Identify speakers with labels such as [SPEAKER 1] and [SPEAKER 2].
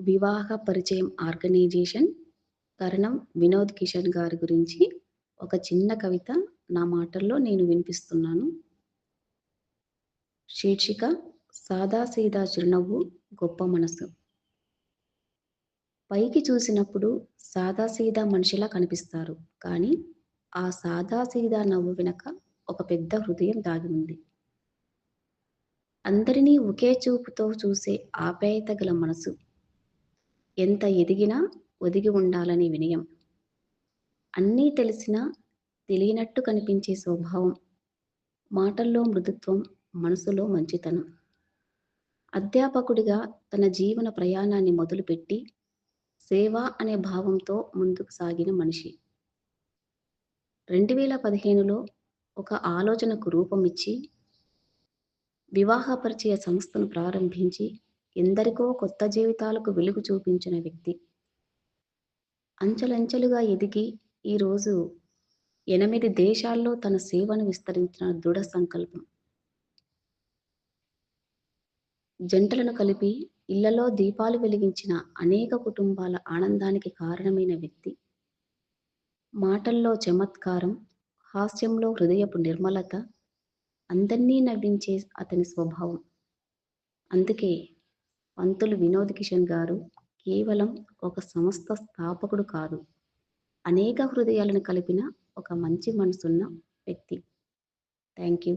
[SPEAKER 1] వివాహ పరిచయం ఆర్గనైజేషన్ కరణం వినోద్ కిషన్ గారి గురించి ఒక చిన్న కవిత నా మాటల్లో నేను వినిపిస్తున్నాను. శీర్షిక సాదాసీదా చిరునవ్వు గొప్ప మనసు. పైకి చూసినప్పుడు సాదాసీదా మనిషిలా కనిపిస్తారు. కానీ ఆ సాదాసీదా నవ్వు వెనక ఒక పెద్ద హృదయం దాగి ఉంది. అందరినీ ఒకే చూపుతో చూసే ఆప్యాయత గల మనసు. ఎంత ఎదిగినా ఒదిగి ఉండాలని వినయం. అన్నీ తెలిసినా తెలియనట్టు కనిపించే స్వభావం. మాటల్లో మృదుత్వం, మనసులో మంచితనం. అధ్యాపకుడిగా తన జీవన ప్రయాణాన్ని మొదలుపెట్టి సేవ అనే భావంతో ముందుకు సాగిన మనిషి. 2015లో ఒక ఆలోచనకు రూపమిచ్చి వివాహ పరిచయ సంస్థను ప్రారంభించి ఎందరికో కొత్త జీవితాలకు వెలుగు చూపించిన వ్యక్తి. అంచెలంచెలుగా ఎదిగి ఈరోజు 8 దేశాల్లో తన సేవను విస్తరించిన దృఢ సంకల్పం. జంటలను కలిపి ఇళ్లలో దీపాలు వెలిగించిన అనేక కుటుంబాల ఆనందానికి కారణమైన వ్యక్తి. మాటల్లో చమత్కారం, హాస్యంలో హృదయపు నిర్మలత, అందర్నీ నవ్వించే అతని స్వభావం. అందుకే పంతులు వినోద్ కిషన్ గారు కేవలం ఒక సంస్థ స్థాపకుడు కాదు, అనేక హృదయాలను కలిపిన ఒక మంచి మనసున్న వ్యక్తి. Thank you.